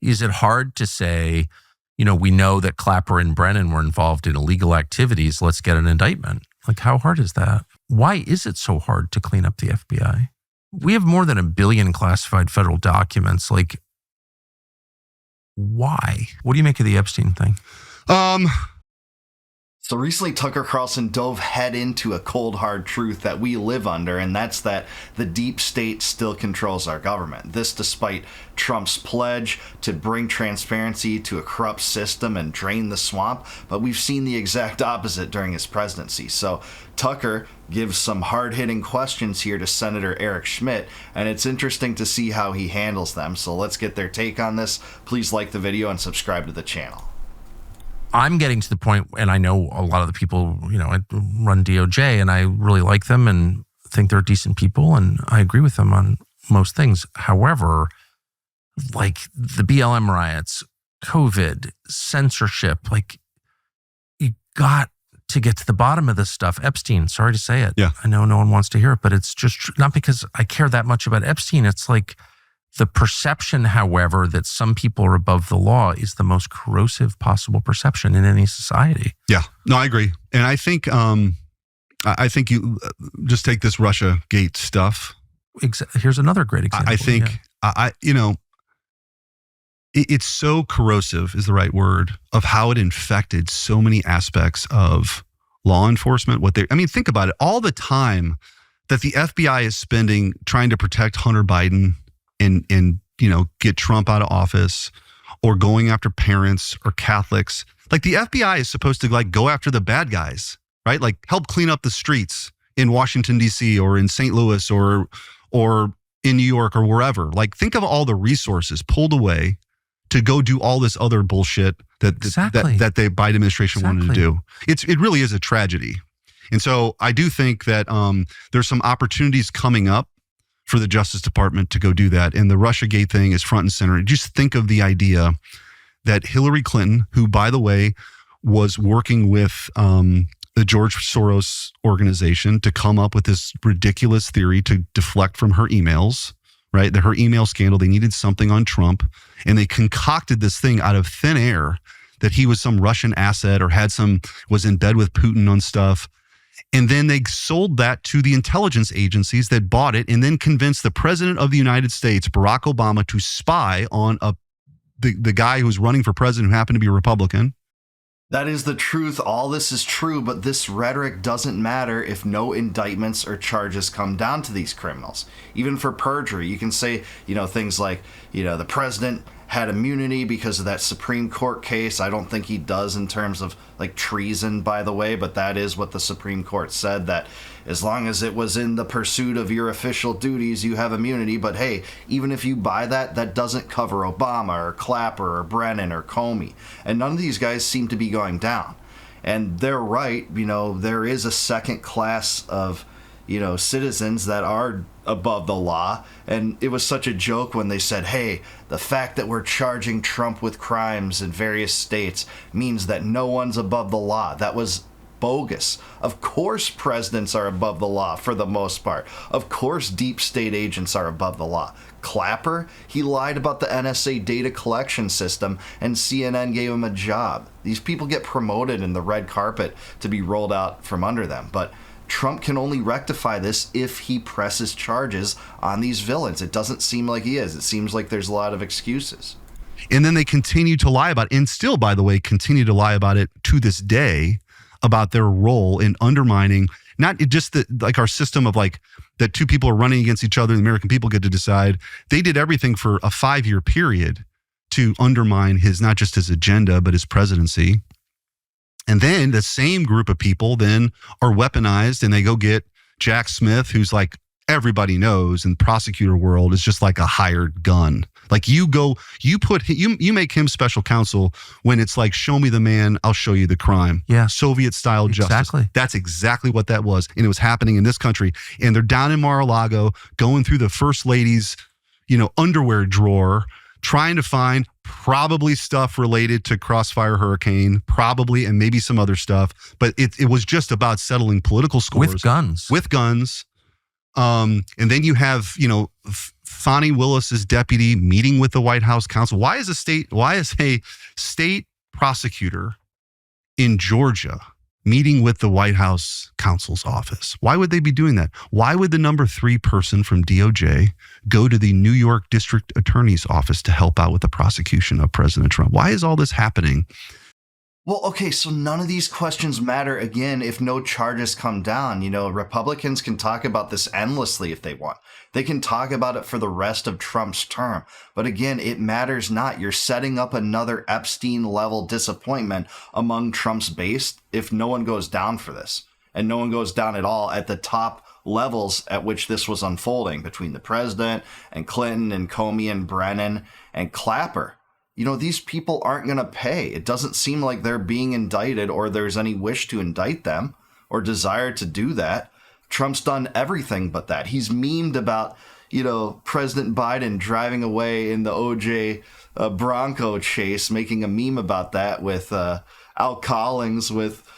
Is it hard to say, we know that Clapper and Brennan were involved in illegal activities. Let's get an indictment. Like, how hard is that? Why is it so hard to clean up the FBI? We have more than 1 billion classified federal documents. Like, why? What do you make of the Epstein thing? So recently, Tucker Carlson dove head into a cold, hard truth that we live under, and that's that the deep state still controls our government. This despite Trump's pledge to bring transparency to a corrupt system and drain the swamp, but we've seen the exact opposite during his presidency. So Tucker gives some hard-hitting questions here to Senator Eric Schmidt, and it's interesting to see how he handles them. So let's get their take on this. Please like the video and subscribe to the channel. I'm getting to the point, and I know a lot of the people, I run DOJ, and I really like them and think they're decent people, and I agree with them on most things. However, like the BLM riots, COVID, censorship, like you got to get to the bottom of this stuff. Epstein, sorry to say it. Yeah. I know no one wants to hear it, but it's just not because I care that much about Epstein. It's like the perception, however, that some people are above the law is the most corrosive possible perception in any society. Yeah, no, I agree. And I think you just take this Russia Gate stuff. Here's another great example. I think, it's so corrosive is the right word of how it infected so many aspects of law enforcement. Think about it. All the time that the FBI is spending trying to protect Hunter Biden and get Trump out of office, or going after parents or Catholics. Like the FBI is supposed to go after the bad guys, right? Like help clean up the streets in Washington, D.C. or in St. Louis or in New York or wherever. Like think of all the resources pulled away to go do all this other bullshit that the Biden administration wanted to do. It really is a tragedy. And so I do think that there's some opportunities coming up for the Justice Department to go do that. And the Russiagate thing is front and center. Just think of the idea that Hillary Clinton, who, by the way, was working with the George Soros organization to come up with this ridiculous theory to deflect from her emails, right? Her email scandal, they needed something on Trump, and they concocted this thing out of thin air that he was some Russian asset or was in bed with Putin on stuff. And then they sold that to the intelligence agencies that bought it, and then convinced the president of the United States, Barack Obama, to spy on the guy who's running for president who happened to be a Republican. That is the truth. All this is true, but this rhetoric doesn't matter if no indictments or charges come down to these criminals. Even for perjury, you can say, things like, the president had immunity because of that Supreme Court case. I don't think he does in terms of like treason, by the way, but that is what the Supreme Court said, that as long as it was in the pursuit of your official duties, you have immunity. But hey, even if you buy that, that doesn't cover Obama or Clapper or Brennan or Comey. And none of these guys seem to be going down. And they're right. There is a second class of citizens that are above the law. And it was such a joke when they said, hey, the fact that we're charging Trump with crimes in various states means that no one's above the law. That was bogus. Of course presidents are above the law for the most part. Of course deep state agents are above the law. Clapper, he lied about the NSA data collection system and CNN gave him a job. These people get promoted in the red carpet to be rolled out from under them. But Trump can only rectify this if he presses charges on these villains. It doesn't seem like he is. It seems like there's a lot of excuses. And then they continue to lie about it, and still, by the way, continue to lie about it to this day, about their role in undermining not just our system of that two people are running against each other and the American people get to decide. They did everything for a 5-year period to undermine not just his agenda, but his presidency. And then the same group of people then are weaponized, and they go get Jack Smith, who's like everybody knows in the prosecutor world is just like a hired gun. Like you make him special counsel when it's like, show me the man, I'll show you the crime. Yeah. Soviet style justice. That's exactly what that was. And it was happening in this country. And they're down in Mar-a-Lago going through the first lady's, underwear drawer, trying to find probably stuff related to Crossfire Hurricane, probably, and maybe some other stuff. But it was just about settling political scores. With guns. And then you have, Fani Willis's deputy meeting with the White House counsel? Why is a state prosecutor in Georgia meeting with the White House counsel's office? Why would they be doing that? Why would the number 3 person from DOJ go to the New York District Attorney's office to help out with the prosecution of President Trump? Why is all this happening? Well, okay, so none of these questions matter, again, if no charges come down. Republicans can talk about this endlessly if they want. They can talk about it for the rest of Trump's term. But again, it matters not. You're setting up another Epstein-level disappointment among Trump's base if no one goes down for this. And no one goes down at all at the top levels at which this was unfolding between the president and Clinton and Comey and Brennan and Clapper. These people aren't going to pay. It doesn't seem like they're being indicted or there's any wish to indict them or desire to do that. Trump's done everything but that. He's memed about, President Biden driving away in the OJ Bronco chase, making a meme about that with Al Collins with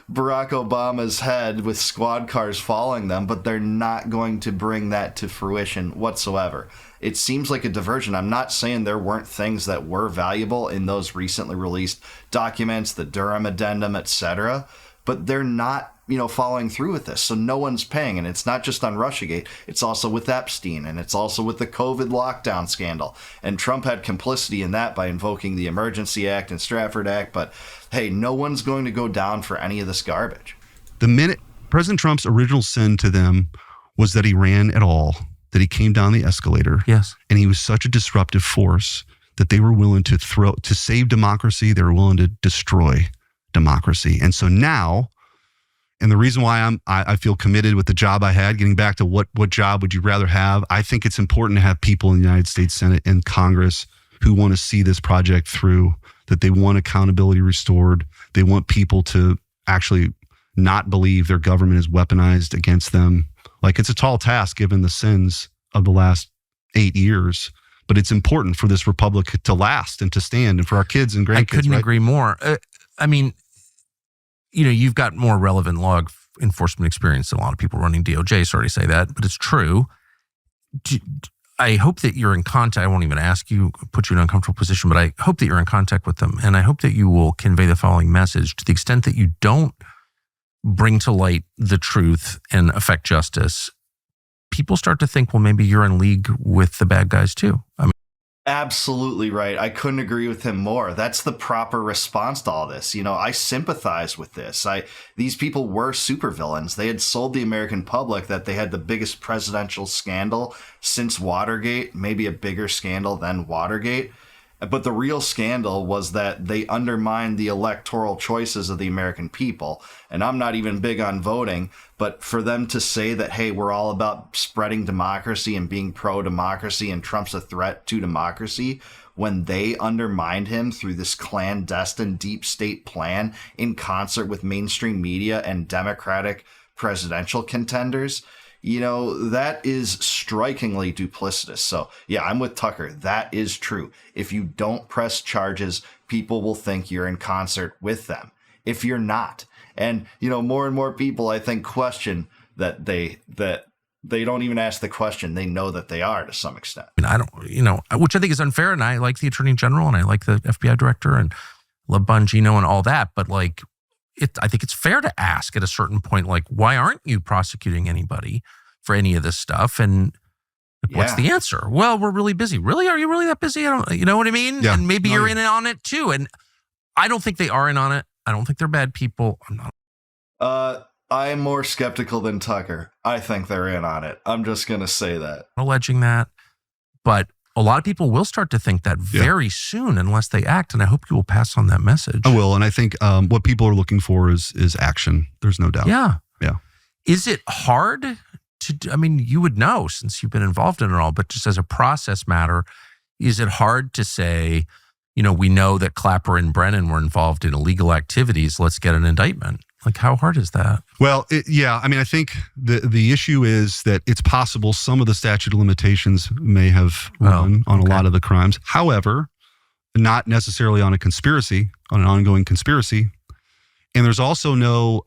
Barack Obama's head with squad cars following them, but they're not going to bring that to fruition whatsoever. It seems like a diversion. I'm not saying there weren't things that were valuable in those recently released documents, the Durham addendum, etc., but they're not, following through with this. So no one's paying. And it's not just on Russiagate. It's also with Epstein, and it's also with the COVID lockdown scandal. And Trump had complicity in that by invoking the Emergency Act and Stafford Act. But hey, no one's going to go down for any of this garbage. The minute President Trump's original sin to them was that he ran at all, that he came down the escalator. Yes. And he was such a disruptive force that they were willing to save democracy. They were willing to destroy democracy. And so now, and the reason why I feel committed with the job I had, getting back to what job would you rather have? I think it's important to have people in the United States Senate and Congress who want to see this project through, that they want accountability restored. They want people to actually not believe their government is weaponized against them. Like, it's a tall task given the sins of the last 8 years, but it's important for this republic to last and to stand and for our kids and grandkids. I couldn't agree more. You've got more relevant law enforcement experience than a lot of people running DOJ. Sorry to say that, but it's true. I hope that you're in contact. I won't even ask you, put you in an uncomfortable position, but I hope that you're in contact with them. And I hope that you will convey the following message: to the extent that you don't bring to light the truth and affect justice, people start to think, well, maybe you're in league with the bad guys too. Absolutely right. I couldn't agree with him more. That's the proper response to all this. I sympathize with this. These people were supervillains. They had sold the American public that they had the biggest presidential scandal since Watergate, maybe a bigger scandal than Watergate. But the real scandal was that they undermined the electoral choices of the American people. And I'm not even big on voting, but for them to say that, hey, we're all about spreading democracy and being pro-democracy and Trump's a threat to democracy, when they undermined him through this clandestine deep state plan in concert with mainstream media and Democratic presidential contenders, that is strikingly duplicitous. So yeah, I'm with Tucker. That is true. If you don't press charges, people will think you're in concert with them. If you're not, and more and more people, I think, question that they don't even ask the question. They know that they are to some extent. I don't, which I think is unfair. And I like the Attorney General and I like the FBI Director and love Bongino and all that. But I think it's fair to ask at a certain point, why aren't you prosecuting anybody for any of this stuff? And what's the answer? Well, we're really busy. Really? Are you really that busy? You know what I mean? Yeah. And maybe you're in on it too. And I don't think they are in on it. I don't think they're bad people. I'm not. I am more skeptical than Tucker. I think they're in on it. I'm just going to say that. Alleging that. But a lot of people will start to think that very soon unless they act. And I hope you will pass on that message. I will. And I think what people are looking for is action. There's no doubt. Yeah. Yeah. Is it hard to do? I mean, you would know since you've been involved in it all, but just as a process matter, is it hard to say, we know that Clapper and Brennan were involved in illegal activities. Let's get an indictment. How hard is that? Well, I think the issue is that it's possible some of the statute of limitations may have run on a lot of the crimes. However, not necessarily on an ongoing conspiracy. And there's also no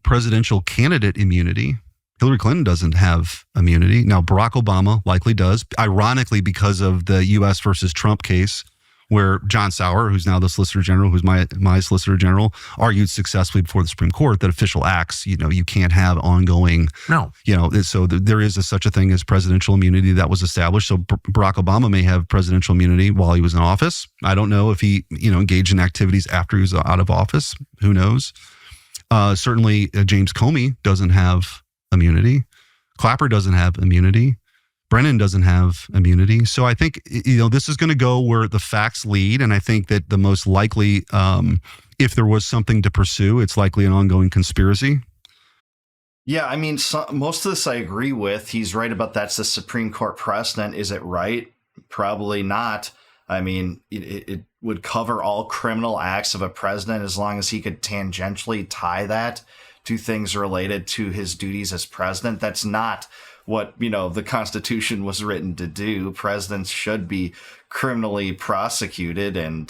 presidential candidate immunity. Hillary Clinton doesn't have immunity. Now, Barack Obama likely does, ironically, because of the U.S. versus Trump case, where John Sauer, who's now the Solicitor General, who's my Solicitor General, argued successfully before the Supreme Court that official acts, you can't have ongoing. No. So there is such a thing as presidential immunity that was established. So Barack Obama may have presidential immunity while he was in office. I don't know if he, engaged in activities after he was out of office. Who knows? Certainly, James Comey doesn't have immunity. Clapper doesn't have immunity. Brennan doesn't have immunity. So I think, this is going to go where the facts lead. And I think that the most likely, if there was something to pursue, it's likely an ongoing conspiracy. Yeah, I mean, most of this I agree with. He's right about that's the Supreme Court precedent. Is it right? Probably not. I mean, it would cover all criminal acts of a president as long as he could tangentially tie that to things related to his duties as president. That's not what, the Constitution was written to do. Presidents should be criminally prosecuted and,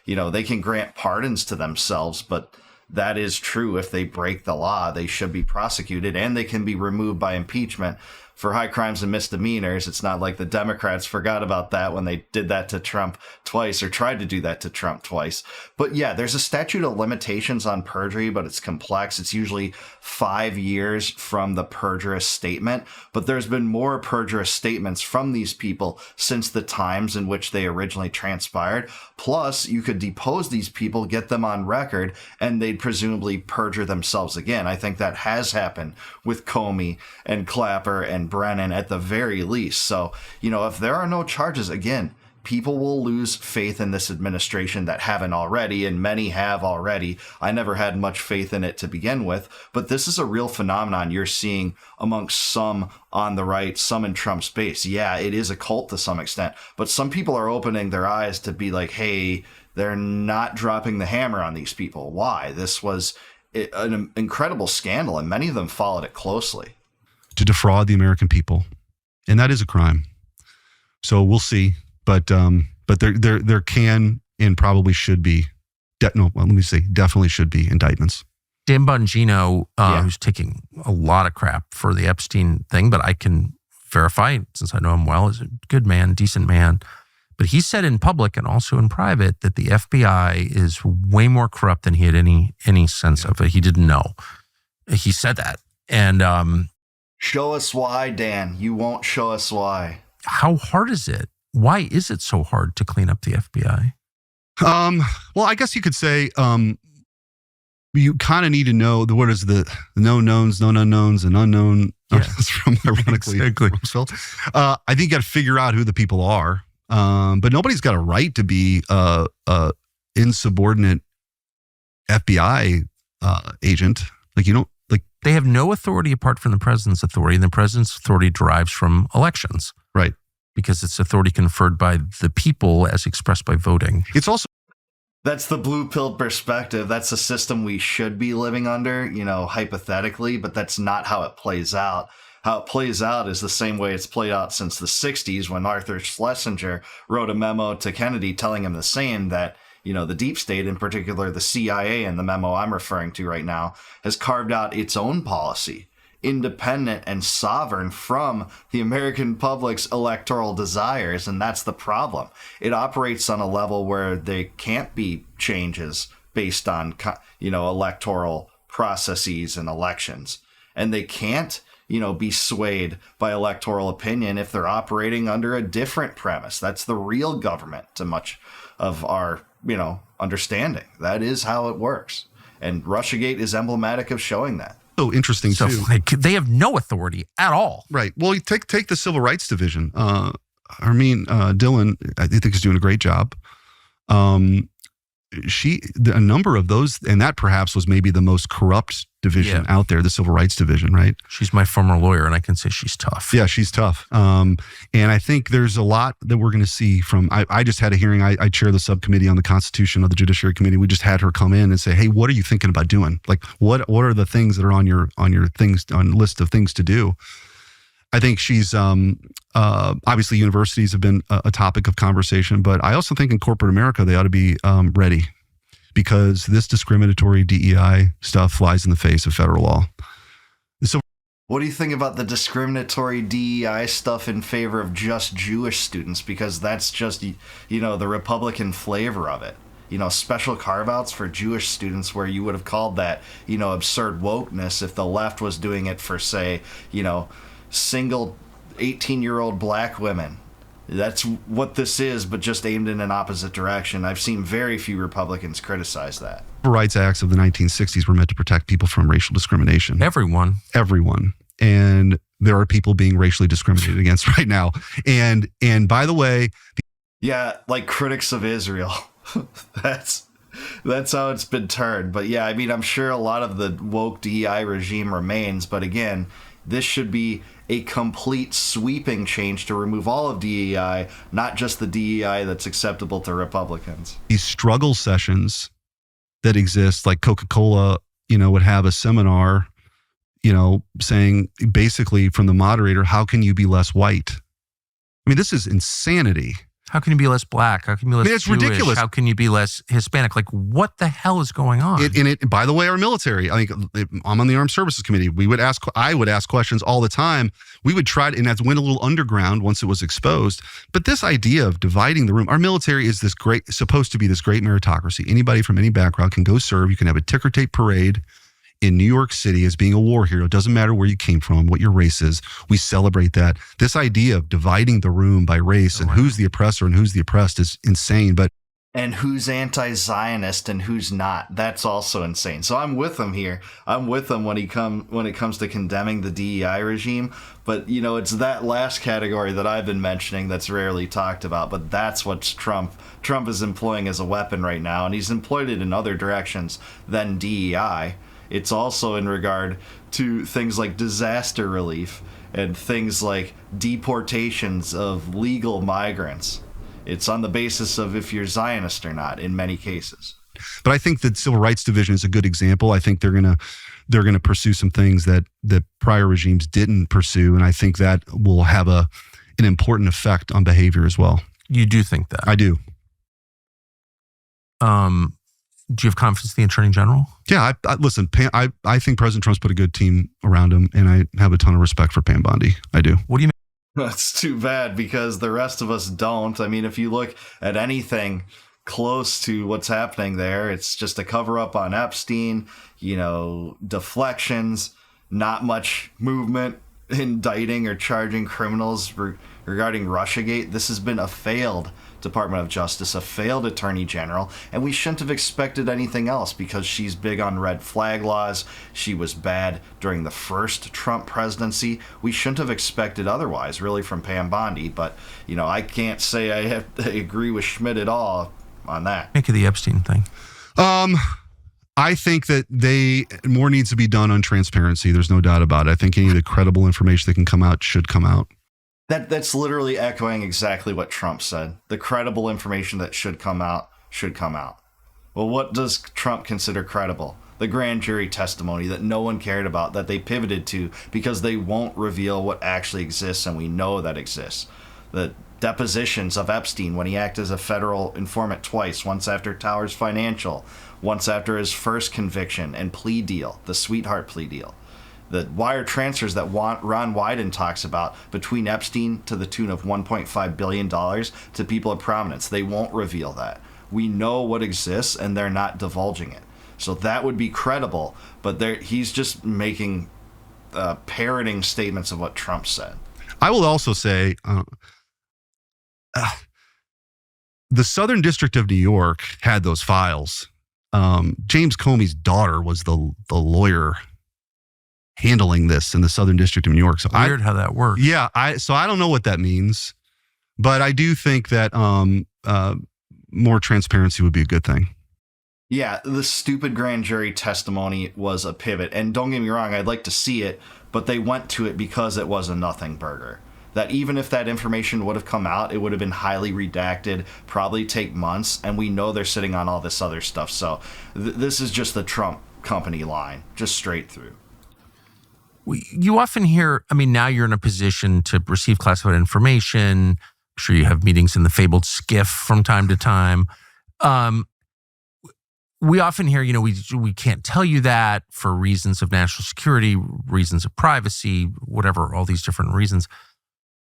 they can grant pardons to themselves. But that is true. If they break the law, they should be prosecuted and they can be removed by impeachment for high crimes and misdemeanors. It's not like the Democrats forgot about that when they did that to Trump twice or tried to do that to Trump twice. But yeah, there's a statute of limitations on perjury, but it's complex. It's usually 5 years from the perjurous statement. But there's been more perjurous statements from these people since the times in which they originally transpired. Plus, you could depose these people, get them on record, and they'd presumably perjure themselves again. I think that has happened with Comey and Clapper and Brennan at the very least. So, if there are no charges, again, people will lose faith in this administration that haven't already, and many have already. I never had much faith in it to begin with, but this is a real phenomenon you're seeing amongst some on the right, some in Trump's base. Yeah, it is a cult to some extent, but some people are opening their eyes to be like, hey, they're not dropping the hammer on these people. Why? This was an incredible scandal, and many of them followed it closely. To defraud the American people, and that is a crime. So we'll see, but there can and probably should be. Definitely should be indictments. Dan Bongino, who's taking a lot of crap for the Epstein thing, but I can verify, since I know him well, is a good man, decent man. But he said in public and also in private that the FBI is way more corrupt than he had any sense of it. He didn't know. He said that, and show us why, Dan. You won't show us why. How hard is it? Why is it so hard to clean up the FBI? Well, I guess you could say you kind of need to know what is the known knowns, known unknowns, and unknown unknowns from ironically Roosevelt. I think you got to figure out who the people are. But nobody's got a right to be insubordinate FBI agent. They have no authority apart from the president's authority, and the president's authority derives from elections. Right. Because it's authority conferred by the people as expressed by voting. It's also... That's the blue pill perspective. That's a system we should be living under, hypothetically, but that's not how it plays out. How it plays out is the same way it's played out since the 60s when Arthur Schlesinger wrote a memo to Kennedy telling him the same, that the deep state, in particular the CIA, and the memo I'm referring to right now, has carved out its own policy, independent and sovereign from the American public's electoral desires. And that's the problem. It operates on a level where there can't be changes based on, electoral processes and elections. And they can't, be swayed by electoral opinion if they're operating under a different premise. That's the real government to much of our understanding. That is how it works. And Russiagate is emblematic of showing that. So interesting, too. They have no authority at all. Right. Well, you take the Civil Rights Division. Dillon, I think, is doing a great job. A number of those, and that perhaps was maybe the most corrupt division out there, the Civil Rights Division, right? She's my former lawyer, and I can say she's tough. Yeah, she's tough. And I think there's a lot that we're going to see from, I just had a hearing. I chair the subcommittee on the Constitution of the Judiciary Committee. We just had her come in and say, hey, what are you thinking about doing? Like, what are the things that are on your list of things to do? I think she's, obviously universities have been a topic of conversation, but I also think in corporate America, they ought to be ready, because this discriminatory DEI stuff flies in the face of federal law. So What do you think about the discriminatory DEI stuff in favor of just Jewish students? Because that's just, the Republican flavor of it. Special carve-outs for Jewish students where you would have called that, absurd wokeness if the left was doing it for, say, single 18-year-old black women. That's what this is, but just aimed in an opposite direction. I've seen very few Republicans criticize that. Civil Rights Acts of the 1960s were meant to protect people from racial discrimination. Everyone. And there are people being racially discriminated against right now. And by the way, yeah, like critics of Israel. That's how it's been turned. But yeah, I mean, I'm sure a lot of the woke DEI regime remains. But again, this should be a complete sweeping change to remove all of DEI, not just the DEI that's acceptable to Republicans. These struggle sessions that exist, like Coca-Cola, would have a seminar, saying basically from the moderator, how can you be less white? I mean, this is insanity. How can you be less black? How can you be less it's Jewish? Ridiculous. How can you be less Hispanic? Like, what the hell is going on? By the way, our military, I'm on the Armed Services Committee. I would ask questions all the time. We would try to, and that went a little underground once it was exposed. But this idea of dividing the room, our military is supposed to be this great meritocracy. Anybody from any background can go serve. You can have a ticker tape parade in New York City as being a war hero. It doesn't matter where you came from, what your race is. We celebrate that. This idea of dividing the room by race and who's the oppressor and who's the oppressed is insane. And who's anti-Zionist and who's not. That's also insane. So I'm with him here. I'm with him when it comes to condemning the DEI regime. But, it's that last category that I've been mentioning that's rarely talked about. But that's what Trump is employing as a weapon right now. And he's employed it in other directions than DEI. It's also in regard to things like disaster relief and things like deportations of legal migrants. It's on the basis of if you're Zionist or not in many cases. But I think the Civil Rights Division is a good example. I think they're gonna pursue some things that prior regimes didn't pursue, and I think that will have an important effect on behavior as well. You do think that? I do. Do you have confidence in the Attorney General? Yeah, listen, I think President Trump's put a good team around him, and I have a ton of respect for Pam Bondi. I do. What do you mean? That's too bad because the rest of us don't. I mean, if you look at anything close to what's happening there, it's just a cover-up on Epstein, deflections, not much movement, indicting or charging criminals regarding Russiagate. This has been a failed Department of Justice, a failed Attorney General, and we shouldn't have expected anything else because she's big on red flag laws. She was bad during the first Trump presidency. We shouldn't have expected otherwise, really, from Pam Bondi, but, I can't say I agree with Schmidt at all on that. Think of the Epstein thing. I think that more needs to be done on transparency. There's no doubt about it. I think any of the credible information that can come out should come out. That's literally echoing exactly what Trump said. The credible information that should come out should come out. Well, what does Trump consider credible? The grand jury testimony that no one cared about, that they pivoted to because they won't reveal what actually exists, and we know that exists. The depositions of Epstein when he acted as a federal informant twice, once after Towers Financial, once after his first conviction and plea deal, the sweetheart plea deal. The wire transfers that Ron Wyden talks about between Epstein to the tune of $1.5 billion to people of prominence. They won't reveal that. We know what exists, and they're not divulging it. So that would be credible, but he's just making parroting statements of what Trump said. I will also say the Southern District of New York had those files. James Comey's daughter was the lawyer handling this in the Southern District of New York. So Weird how that works. Yeah, so I don't know what that means, but I do think that more transparency would be a good thing. Yeah, the stupid grand jury testimony was a pivot. And don't get me wrong, I'd like to see it, but they went to it because it was a nothing burger. That even if that information would have come out, it would have been highly redacted, probably take months, and we know they're sitting on all this other stuff. So this is just the Trump company line, just straight through. You often hear, now you're in a position to receive classified information. I'm sure you have meetings in the fabled SCIF from time to time. we often hear, we can't tell you that for reasons of national security, reasons of privacy, whatever, all these different reasons.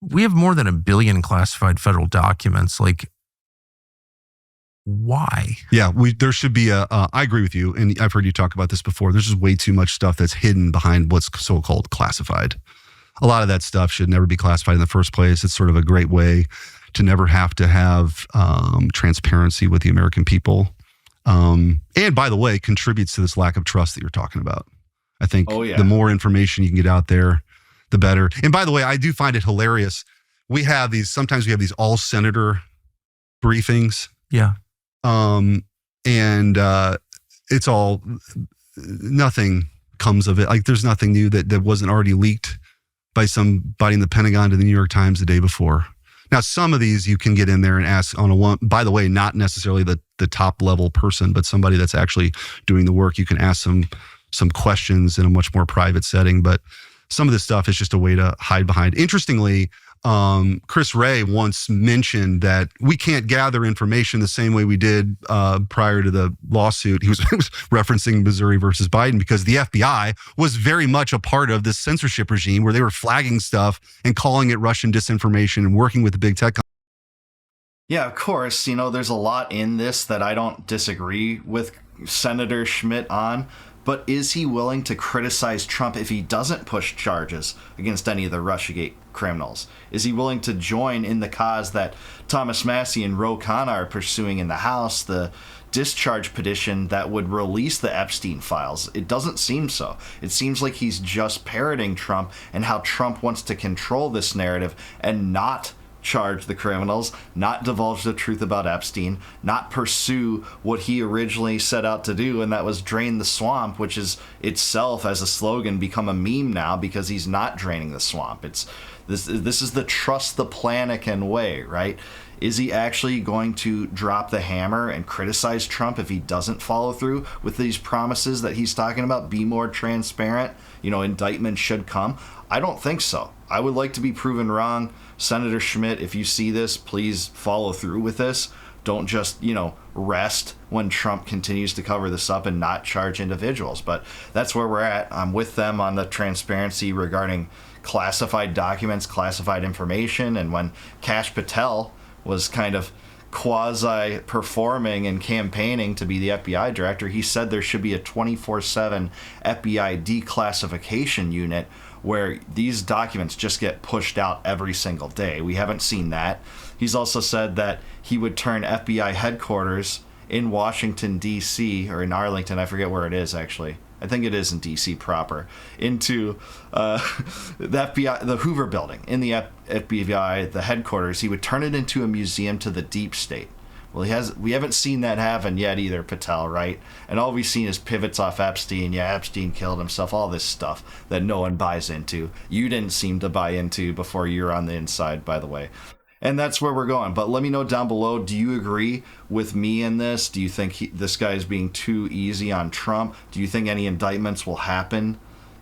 We have more than 1 billion classified federal documents. Like, why? Yeah, there should be I agree with you, and I've heard you talk about this before. There's just way too much stuff that's hidden behind what's so-called classified. A lot of that stuff should never be classified in the first place. It's sort of a great way to never have to have transparency with the American people. And by the way, contributes to this lack of trust that you're talking about. I think the more information you can get out there, the better. And by the way, I do find it hilarious. Sometimes we have these all senator briefings. Yeah. It's all, nothing comes of it. Like, there's nothing new that wasn't already leaked by somebody in the Pentagon to the New York Times the day before. Now, some of these you can get in there and ask by the way, not necessarily the top level person, but somebody that's actually doing the work. You can ask some questions in a much more private setting, but some of this stuff is just a way to hide behind. Interestingly, Chris Wray once mentioned that we can't gather information the same way we did prior to the lawsuit. He was referencing Missouri versus Biden, because the FBI was very much a part of this censorship regime where they were flagging stuff and calling it Russian disinformation and working with the big tech companies. Yeah, of course. There's a lot in this that I don't disagree with Senator Schmidt on. But is he willing to criticize Trump if he doesn't push charges against any of the Russiagate criminals? Is he willing to join in the cause that Thomas Massie and Ro Khanna are pursuing in the House, the discharge petition that would release the Epstein files? It doesn't seem so. It seems like he's just parroting Trump and how Trump wants to control this narrative and not charge the criminals, not divulge the truth about Epstein, not pursue what he originally set out to do, and that was drain the swamp, which is itself as a slogan become a meme now because he's not draining the swamp. This is the trust the Planican way, right? Is he actually going to drop the hammer and criticize Trump if he doesn't follow through with these promises that he's talking about? Be more transparent, indictment should come. I don't think so. I would like to be proven wrong. Senator Schmidt, if you see this, please follow through with this. Don't just, rest when Trump continues to cover this up and not charge individuals. But that's where we're at. I'm with them on the transparency regarding classified documents, classified information. And when Kash Patel was kind of quasi-performing and campaigning to be the FBI director, he said there should be a 24/7 FBI declassification unit where these documents just get pushed out every single day. We haven't seen that. He's also said that he would turn FBI headquarters in Washington, D.C., or in Arlington, I forget where it is actually. I think it is in D.C. proper, into the FBI, the Hoover building, in the FBI, the headquarters. He would turn it into a museum to the deep state. Well, we haven't seen that happen yet either, Patel, right? And all we've seen is pivots off Epstein. Yeah, Epstein killed himself, all this stuff that no one buys into. You didn't seem to buy into before you're on the inside, by the way. And that's where we're going. But let me know down below, do you agree with me in this? Do you think this guy is being too easy on Trump? Do you think any indictments will happen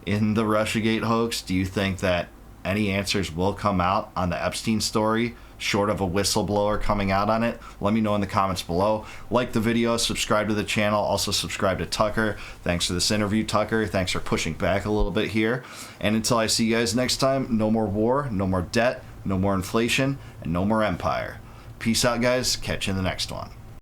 in the Russiagate hoax? Do you think that any answers will come out on the Epstein story, short of a whistleblower coming out on it? Let me know in the comments below. Like the video, subscribe to the channel, also subscribe to Tucker. Thanks for this interview, Tucker. Thanks for pushing back a little bit here. And until I see you guys next time, no more war, no more debt, no more inflation, and no more empire. Peace out, guys. Catch you in the next one.